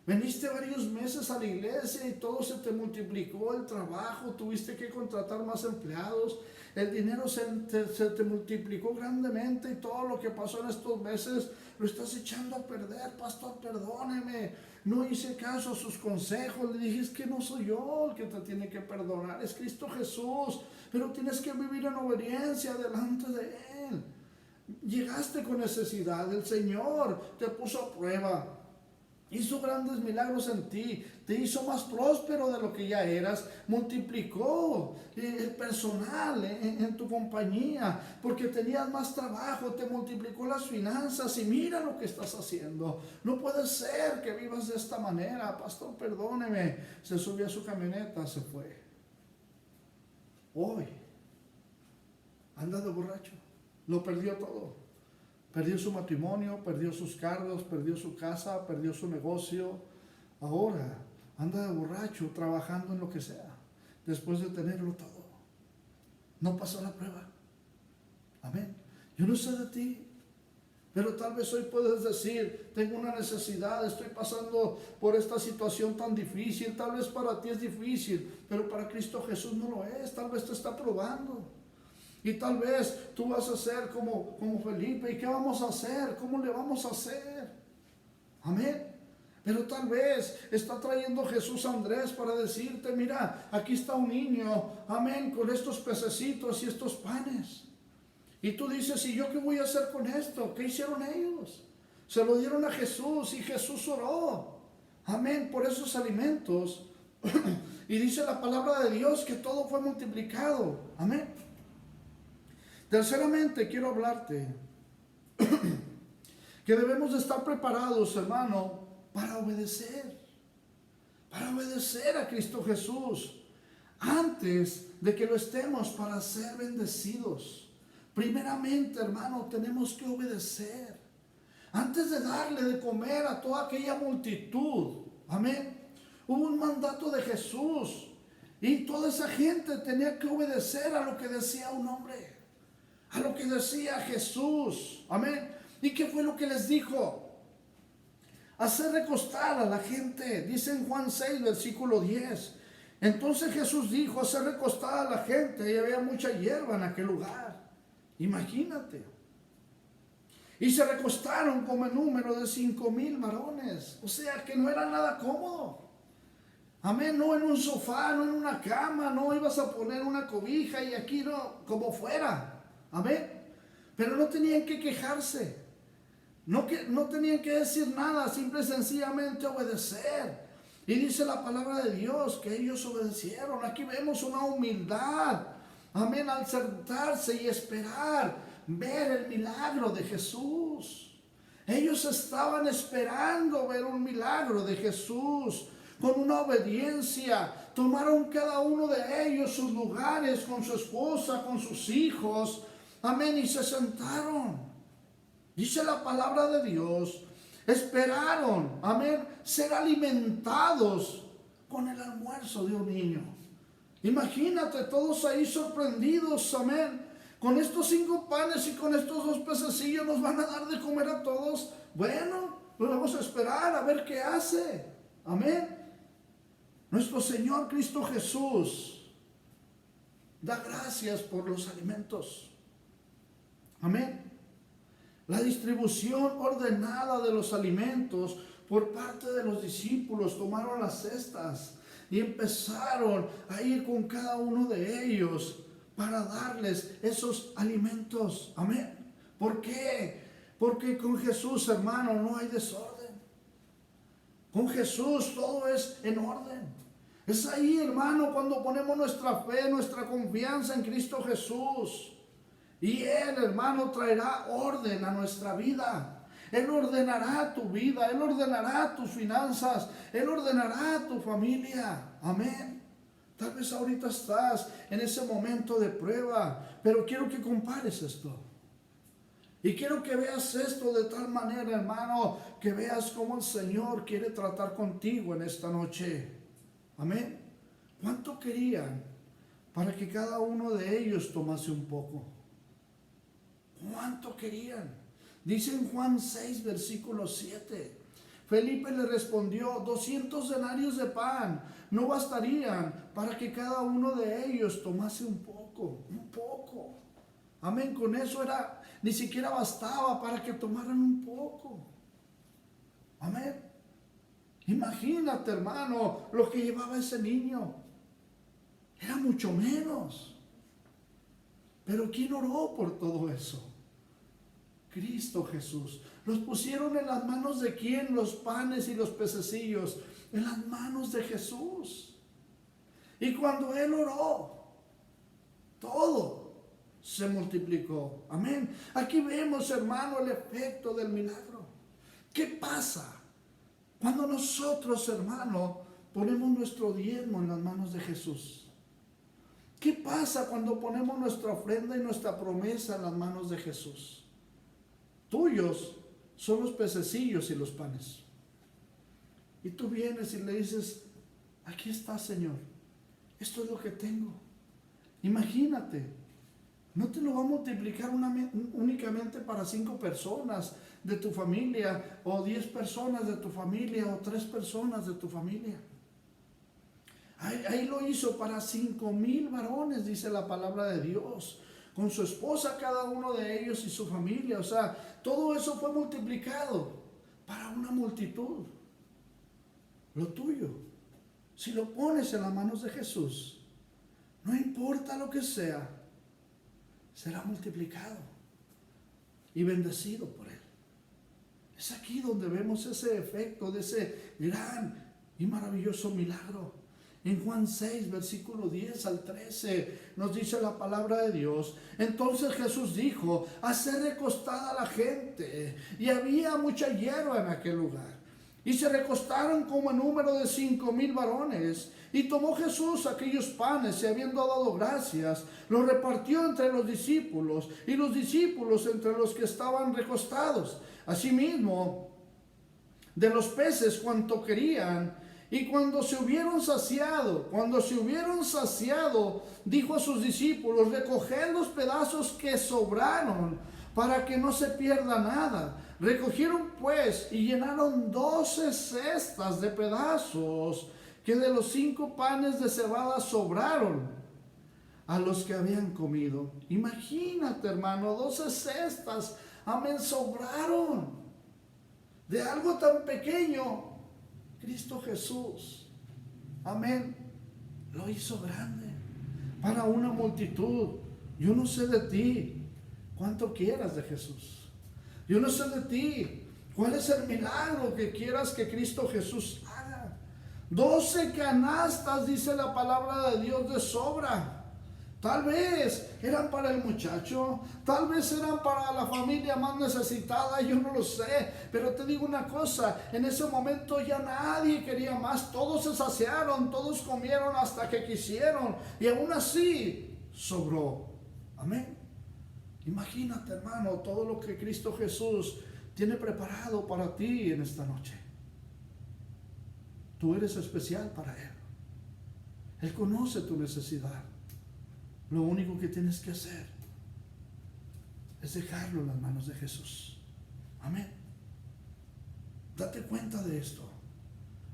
Veniste varios meses a la iglesia y todo se te multiplicó, el trabajo, tuviste que contratar más empleados, el dinero se te multiplicó grandemente y todo lo que pasó en estos meses lo estás echando a perder, pastor, perdóneme. No hice caso a sus consejos, le dije, es que no soy yo el que te tiene que perdonar, es Cristo Jesús, pero tienes que vivir en obediencia delante de Él. Llegaste con necesidad, el Señor te puso a prueba. Hizo grandes milagros en ti, te hizo más próspero de lo que ya eras, multiplicó el personal en tu compañía, porque tenías más trabajo, te multiplicó las finanzas y mira lo que estás haciendo. No puede ser que vivas de esta manera, pastor, perdóneme. Se subió a su camioneta, se fue. Hoy anda de borracho, lo perdió todo. Perdió su matrimonio, perdió sus cargos, perdió su casa, perdió su negocio. Ahora anda de borracho, trabajando en lo que sea, después de tenerlo todo. No pasó la prueba. Amén. Yo no sé de ti, pero tal vez hoy puedes decir, tengo una necesidad, estoy pasando por esta situación tan difícil. Tal vez para ti es difícil, pero para Cristo Jesús no lo es. Tal vez te está probando. Y tal vez tú vas a ser como Felipe. ¿Y qué vamos a hacer? ¿Cómo le vamos a hacer? Amén. Pero tal vez está trayendo Jesús a Andrés para decirte, mira, aquí está un niño, amén, con estos pececitos y estos panes. Y tú dices, ¿y yo qué voy a hacer con esto? ¿Qué hicieron ellos? Se lo dieron a Jesús y Jesús oró, amén, por esos alimentos. Y dice la palabra de Dios que todo fue multiplicado, amén. Terceramente, quiero hablarte que debemos de estar preparados, hermano, para obedecer a Cristo Jesús, antes de que lo estemos para ser bendecidos. Primeramente, hermano, tenemos que obedecer. Antes de darle de comer a toda aquella multitud, amén, hubo un mandato de Jesús y toda esa gente tenía que obedecer a lo que decía un hombre, a lo que decía Jesús, amén. ¿Y qué fue lo que les dijo? Hacer recostar a la gente, dice en Juan 6, versículo 10. Entonces Jesús dijo, hacer recostar a la gente, y había mucha hierba en aquel lugar. Imagínate. Y se recostaron como en número de 5,000 varones. O sea que no era nada cómodo. Amén, no en un sofá, no en una cama, no ibas a poner una cobija y aquí no, como fuera. Amén. Pero no tenían que quejarse. No tenían que decir nada, simple y sencillamente obedecer. Y dice la palabra de Dios que ellos obedecieron. Aquí vemos una humildad. Amén, al sentarse y esperar ver el milagro de Jesús. Ellos estaban esperando ver un milagro de Jesús. Con una obediencia, tomaron cada uno de ellos sus lugares con su esposa, con sus hijos. Amén, y se sentaron. Dice la palabra de Dios, esperaron, amén, ser alimentados con el almuerzo de un niño. Imagínate, todos ahí sorprendidos, amén. Con estos 5 panes y con estos 2 pececillos nos van a dar de comer a todos. Bueno, pues vamos a esperar a ver qué hace. Amén. Nuestro Señor Cristo Jesús da gracias por los alimentos. Amén. La distribución ordenada de los alimentos por parte de los discípulos, tomaron las cestas y empezaron a ir con cada uno de ellos para darles esos alimentos. Amén. ¿Por qué? Porque con Jesús, hermano, no hay desorden. Con Jesús todo es en orden. Es ahí, hermano, cuando ponemos nuestra fe, nuestra confianza en Cristo Jesús. Y Él, hermano, traerá orden a nuestra vida. Él ordenará tu vida, Él ordenará tus finanzas, Él ordenará tu familia. Amén. Tal vez ahorita estás en ese momento de prueba, pero quiero que compares esto. Y quiero que veas esto de tal manera, hermano, que veas cómo el Señor quiere tratar contigo en esta noche. Amén. ¿Cuánto querían para que cada uno de ellos tomase un poco? ¿Cuánto querían? Dice en Juan 6, versículo 7. Felipe le respondió: 200 denarios de pan no bastarían para que cada uno de ellos tomase un poco, un poco. Amén, con eso ni siquiera bastaba para que tomaran un poco. Amén. Imagínate, hermano, lo que llevaba ese niño. Era mucho menos. Pero ¿quién oró por todo eso? Cristo Jesús. Los pusieron en las manos de ¿quién? Los panes y los pececillos. En las manos de Jesús. Y cuando Él oró, todo se multiplicó. Amén. Aquí vemos, hermano, el efecto del milagro. ¿Qué pasa cuando nosotros, hermano, ponemos nuestro diezmo en las manos de Jesús? ¿Qué pasa cuando ponemos nuestra ofrenda y nuestra promesa en las manos de Jesús? Tuyos son los pececillos y los panes. Y tú vienes y le dices: aquí está, Señor, esto es lo que tengo. Imagínate, no te lo va a multiplicar únicamente para 5 personas de tu familia, o 10 personas de tu familia, o 3 personas de tu familia. Ahí lo hizo para 5,000 varones, dice la palabra de Dios, con su esposa cada uno de ellos y su familia. O sea, todo eso fue multiplicado para una multitud. Lo tuyo, si lo pones en las manos de Jesús, no importa lo que sea, será multiplicado y bendecido por Él. Es aquí donde vemos ese efecto de ese gran y maravilloso milagro. En Juan 6, versículo 10 al 13, nos dice la palabra de Dios: entonces Jesús dijo: haced recostada a la gente. Y había mucha hierba en aquel lugar. Y se recostaron como en número de 5,000 varones. Y tomó Jesús aquellos panes, y habiendo dado gracias, los repartió entre los discípulos, y los discípulos entre los que estaban recostados. Asimismo, de los peces cuanto querían. Y cuando se hubieron saciado, dijo a sus discípulos: recoged los pedazos que sobraron, para que no se pierda nada. Recogieron pues y llenaron 12 cestas de pedazos que de los 5 panes de cebada sobraron a los que habían comido. Imagínate, hermano, 12 cestas, amén, sobraron de algo tan pequeño. Cristo Jesús, amén, lo hizo grande para una multitud. Yo no sé de ti cuánto quieras de Jesús. Yo no sé de ti cuál es el milagro que quieras que Cristo Jesús haga. 12 canastas, dice la palabra de Dios, de sobra. Tal vez eran para el muchacho, tal vez eran para la familia más necesitada, yo no lo sé. Pero te digo una cosa, en ese momento ya nadie quería más. Todos se saciaron, todos comieron hasta que quisieron, y aún así sobró. Amén. Imagínate, hermano, todo lo que Cristo Jesús tiene preparado para ti en esta noche. Tú eres especial para Él. Él conoce tu necesidad. Lo único que tienes que hacer es dejarlo en las manos de Jesús. Amén. Date cuenta de esto.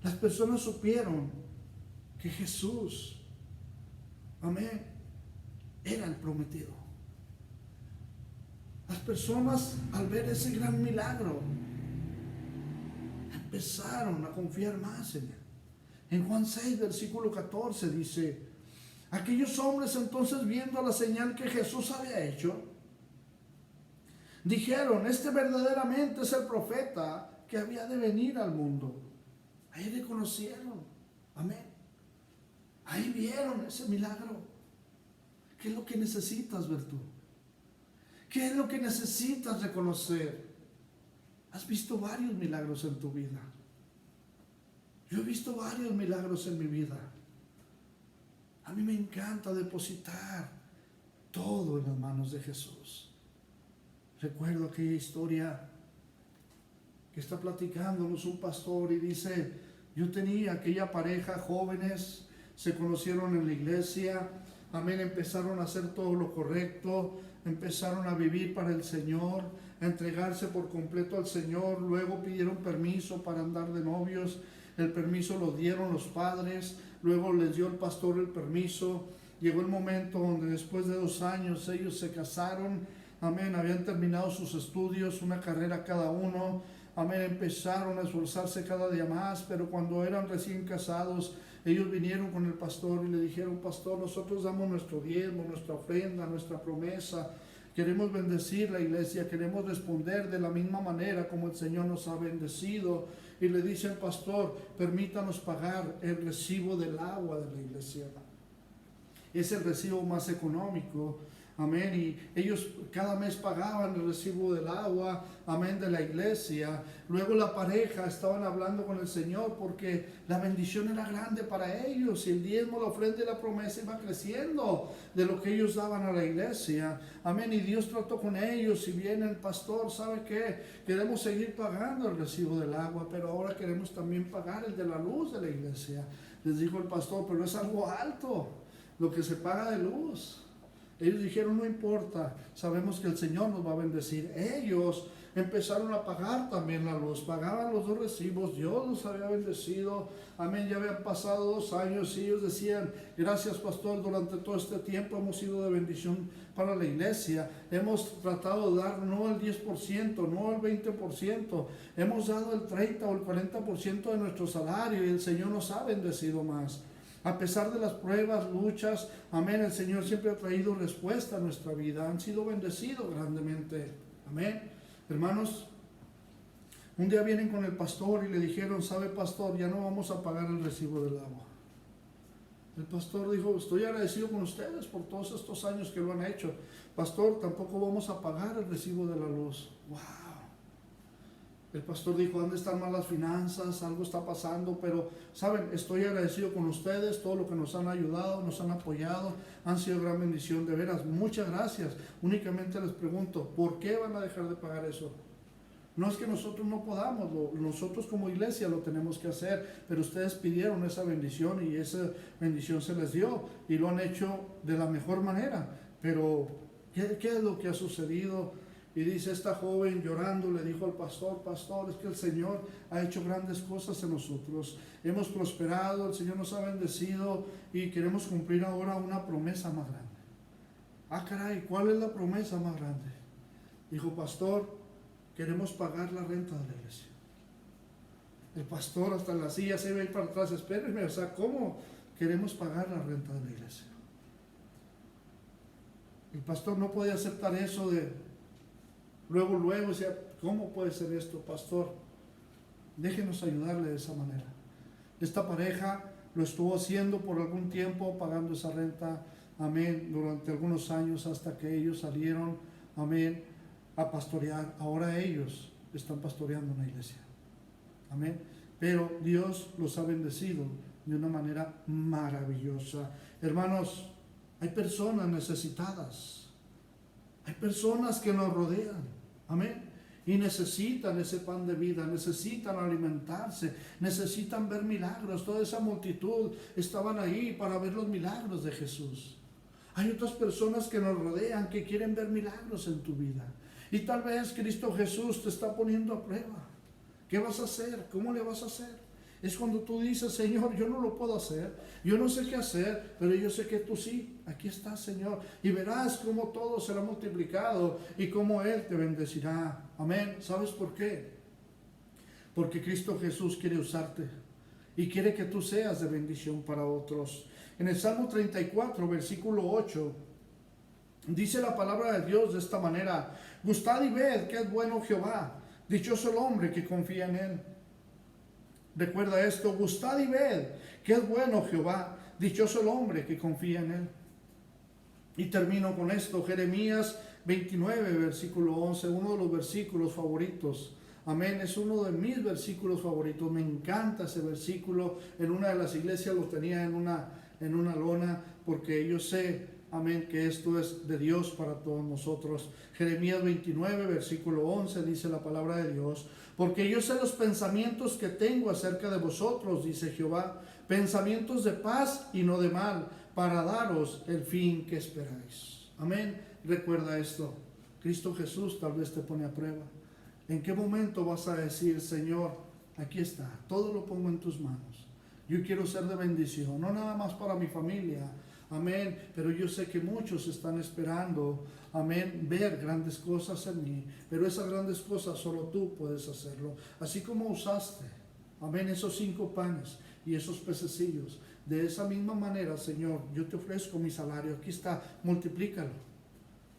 Las personas supieron que Jesús, amén, era el prometido. Las personas, al ver ese gran milagro, empezaron a confiar más en Él. En Juan 6, versículo 14 dice, aquellos hombres entonces, viendo la señal que Jesús había hecho, dijeron, este verdaderamente es el profeta que había de venir al mundo. Ahí reconocieron, amén. Ahí vieron ese milagro. ¿Qué es lo que necesitas ver tú? ¿Qué es lo que necesitas reconocer? Has visto varios milagros en tu vida. Yo he visto varios milagros en mi vida. A mí me encanta depositar todo en las manos de Jesús. Recuerdo aquella historia que está platicándonos un pastor y dice, yo tenía aquella pareja, jóvenes, se conocieron en la iglesia, amén, empezaron a hacer todo lo correcto, empezaron a vivir para el Señor, a entregarse por completo al Señor, luego pidieron permiso para andar de novios, el permiso lo dieron los padres, luego les dio el pastor el permiso, llegó el momento donde después de 2 años ellos se casaron, amén, habían terminado sus estudios, una carrera cada uno, amén, empezaron a esforzarse cada día más, pero cuando eran recién casados, ellos vinieron con el pastor y le dijeron, pastor, nosotros damos nuestro diezmo, nuestra ofrenda, nuestra promesa, queremos bendecir la iglesia, queremos responder de la misma manera como el Señor nos ha bendecido. Y le dice al pastor, permítanos pagar el recibo del agua de la iglesia. Es el recibo más económico, amén, y ellos cada mes pagaban el recibo del agua, amén, de la iglesia. Luego la pareja estaban hablando con el Señor porque la bendición era grande para ellos y el diezmo, la ofrenda y la promesa iba creciendo de lo que ellos daban a la iglesia, amén, y Dios trató con ellos y viene el pastor, ¿sabe qué? Queremos seguir pagando el recibo del agua, pero ahora queremos también pagar el de la luz de la iglesia. Les dijo el pastor, pero es algo alto lo que se paga de luz. Ellos dijeron, no importa, sabemos que el Señor nos va a bendecir. Ellos empezaron a pagar también la luz, pagaban los 2 recibos, Dios los había bendecido, amén, ya habían pasado 2 años y ellos decían, gracias pastor, durante todo este tiempo hemos sido de bendición para la iglesia, hemos tratado de dar no el 10%, no el 20%, hemos dado el 30 o el 40% de nuestro salario y el Señor nos ha bendecido más. A pesar de las pruebas, luchas, amén, el Señor siempre ha traído respuesta a nuestra vida. Han sido bendecidos grandemente. Amén. Hermanos, un día vienen con el pastor y le dijeron, ¿sabe pastor? Ya no vamos a pagar el recibo del agua. El pastor dijo, estoy agradecido con ustedes por todos estos años que lo han hecho. Pastor, tampoco vamos a pagar el recibo de la luz. ¡Wow! El pastor dijo, han de estar mal las finanzas, algo está pasando, pero saben, estoy agradecido con ustedes, todo lo que nos han ayudado, nos han apoyado, han sido gran bendición, de veras, muchas gracias. Únicamente les pregunto, ¿por qué van a dejar de pagar eso? No es que nosotros no podamos, nosotros como iglesia lo tenemos que hacer, pero ustedes pidieron esa bendición y esa bendición se les dio y lo han hecho de la mejor manera. Pero, ¿qué es lo que ha sucedido? Y dice esta joven llorando, le dijo al pastor, pastor, es que el Señor ha hecho grandes cosas en nosotros. Hemos prosperado, el Señor nos ha bendecido y queremos cumplir ahora una promesa más grande. Ah, caray, ¿cuál es la promesa más grande? Dijo, pastor, queremos pagar la renta de la iglesia. El pastor hasta en la silla se iba a ir para atrás, espérenme, o sea, ¿cómo queremos pagar la renta de la iglesia? El pastor no podía aceptar eso de... Luego decía, ¿cómo puede ser esto, pastor? Déjenos ayudarle de esa manera. Esta pareja lo estuvo haciendo por algún tiempo, pagando esa renta, amén, durante algunos años hasta que ellos salieron, amén, a pastorear. Ahora ellos están pastoreando una iglesia, amén. Pero Dios los ha bendecido de una manera maravillosa. Hermanos, hay personas necesitadas, hay personas que nos rodean. Amén. Y necesitan ese pan de vida, necesitan alimentarse, necesitan ver milagros. Toda esa multitud estaban ahí para ver los milagros de Jesús. Hay otras personas que nos rodean, que quieren ver milagros en tu vida. Y tal vez Cristo Jesús te está poniendo a prueba. ¿Qué vas a hacer? ¿Cómo le vas a hacer? Es cuando tú dices, Señor, yo no lo puedo hacer, yo no sé qué hacer, pero yo sé que tú sí. Aquí estás, Señor, y verás cómo todo será multiplicado y cómo Él te bendecirá. Amén. ¿Sabes por qué? porque Cristo Jesús quiere usarte y quiere que tú seas de bendición para otros. En el Salmo 34, versículo 8, dice la palabra de Dios de esta manera: gustad y ved que es bueno Jehová, dichoso el hombre que confía en él. Recuerda esto: gustad y ved que es bueno Jehová, dichoso el hombre que confía en él. Y termino con esto: Jeremías 29, versículo 11, uno de los versículos favoritos. Amén, es uno de mis versículos favoritos. Me encanta ese versículo. En una de las iglesias lo tenía en una lona, porque yo sé, amén, que esto es de Dios para todos nosotros. Jeremías 29, versículo 11, dice la palabra de Dios: porque yo sé los pensamientos que tengo acerca de vosotros, dice Jehová, pensamientos de paz y no de mal, para daros el fin que esperáis. Amén. Recuerda esto: Cristo Jesús tal vez te pone a prueba. ¿En qué momento vas a decir: Señor, aquí está, todo lo pongo en tus manos? Yo quiero ser de bendición, no nada más para mi familia, amén, pero yo sé que muchos están esperando, amén, ver grandes cosas en mí, pero esas grandes cosas solo tú puedes hacerlo. Así como usaste, amén, esos 5 panes y esos pececillos, de esa misma manera, Señor, yo te ofrezco mi salario, aquí está, multiplícalo,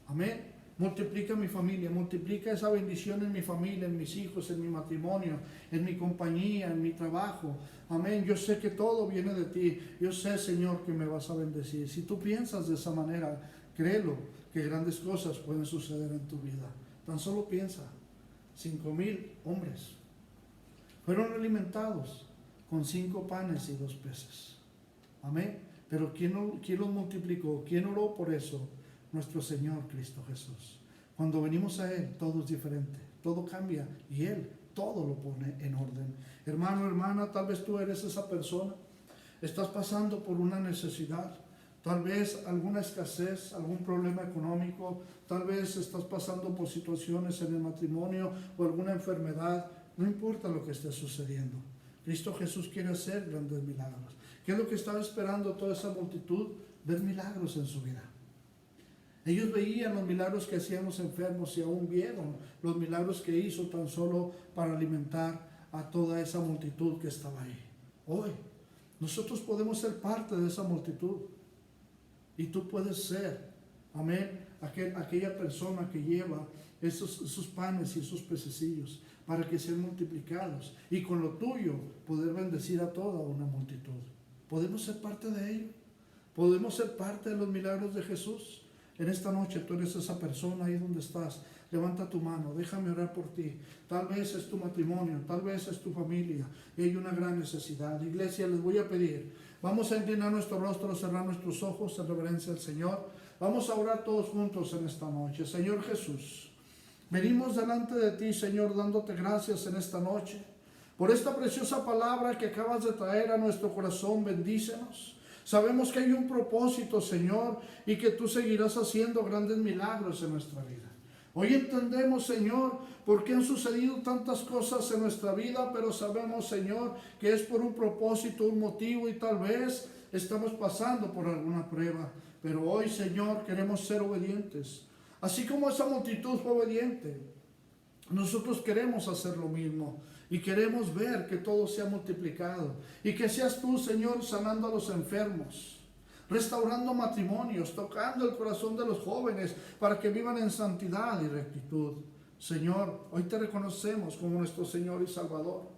amén. Multiplica mi familia, multiplica esa bendición en mi familia, en mis hijos, en mi matrimonio, en mi compañía, en mi trabajo. Amén. Yo sé que todo viene de ti. Yo sé, Señor, que me vas a bendecir. Si tú piensas de esa manera, créelo, que grandes cosas pueden suceder en tu vida. Tan solo piensa: 5,000 hombres fueron alimentados con 5 panes y 2 peces. Amén. Pero ¿quién los multiplicó? ¿Quién oró por eso? Nuestro Señor Cristo Jesús. Cuando venimos a Él, todo es diferente, todo cambia, y Él todo lo pone en orden. Hermano, hermana, tal vez tú eres esa persona. Estás pasando por una necesidad, tal vez alguna escasez, algún problema económico, tal vez estás pasando por situaciones en el matrimonio o alguna enfermedad. No importa lo que esté sucediendo, Cristo Jesús quiere hacer grandes milagros. ¿Qué es lo que estaba esperando toda esa multitud? Ver milagros en su vida. Ellos veían los milagros que hacían los enfermos y aún vieron los milagros que hizo tan solo para alimentar a toda esa multitud que estaba ahí. Hoy, nosotros podemos ser parte de esa multitud. Y tú puedes ser, amén, aquella persona que lleva esos panes y esos pececillos para que sean multiplicados. Y con lo tuyo poder bendecir a toda una multitud. ¿Podemos ser parte de ello? ¿Podemos ser parte de los milagros de Jesús? En esta noche tú eres esa persona ahí donde estás. Levanta tu mano, déjame orar por ti. Tal vez es tu matrimonio, tal vez es tu familia y hay una gran necesidad. Iglesia, les voy a pedir, vamos a inclinar nuestro rostro, cerrar nuestros ojos en reverencia al Señor. Vamos a orar todos juntos en esta noche. Señor Jesús, venimos delante de ti, Señor, dándote gracias en esta noche por esta preciosa palabra que acabas de traer a nuestro corazón. Bendícenos. Sabemos que hay un propósito, Señor, y que tú seguirás haciendo grandes milagros en nuestra vida. Hoy entendemos, Señor, por qué han sucedido tantas cosas en nuestra vida, pero sabemos, Señor, que es por un propósito, un motivo, y tal vez estamos pasando por alguna prueba. Pero hoy, Señor, queremos ser obedientes. Así como esa multitud fue obediente, nosotros queremos hacer lo mismo. Y queremos ver que todo sea multiplicado. Y que seas tú, Señor, sanando a los enfermos, restaurando matrimonios, tocando el corazón de los jóvenes para que vivan en santidad y rectitud. Señor, hoy te reconocemos como nuestro Señor y Salvador.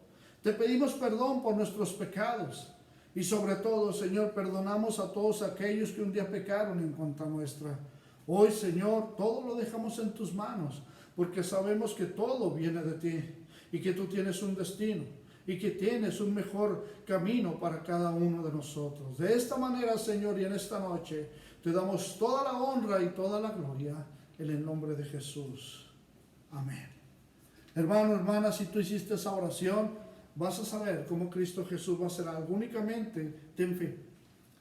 Te pedimos perdón por nuestros pecados. Y sobre todo, Señor, perdonamos a todos aquellos que un día pecaron en contra nuestra. Hoy, Señor, todo lo dejamos en tus manos, porque sabemos que todo viene de ti. Y que tú tienes un destino y que tienes un mejor camino para cada uno de nosotros. De esta manera, Señor, y en esta noche te damos toda la honra y toda la gloria en el nombre de Jesús. Amén. Hermano, hermana, si tú hiciste esa oración, vas a saber cómo Cristo Jesús va a hacer algo. Únicamente ten fe,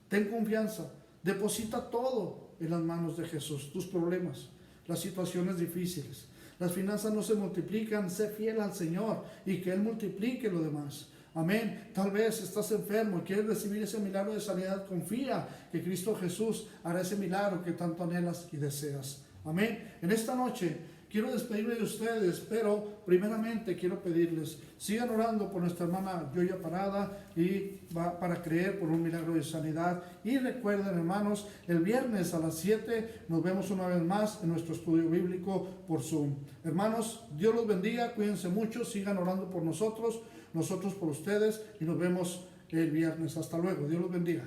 ten confianza, deposita todo en las manos de Jesús. Tus problemas, las situaciones difíciles, las finanzas no se multiplican. Sé fiel al Señor y que Él multiplique lo demás. Amén. Tal vez estás enfermo y quieres recibir ese milagro de sanidad. Confía que Cristo Jesús hará ese milagro que tanto anhelas y deseas. Amén. En esta noche Quiero despedirme de ustedes, pero primeramente quiero pedirles, sigan orando por nuestra hermana Yoya Parada y para creer por un milagro de sanidad. Y recuerden, hermanos, el viernes a las 7 nos vemos una vez más en nuestro estudio bíblico por Zoom. Hermanos, Dios los bendiga, cuídense mucho, sigan orando por nosotros por ustedes y nos vemos el viernes. Hasta luego, Dios los bendiga.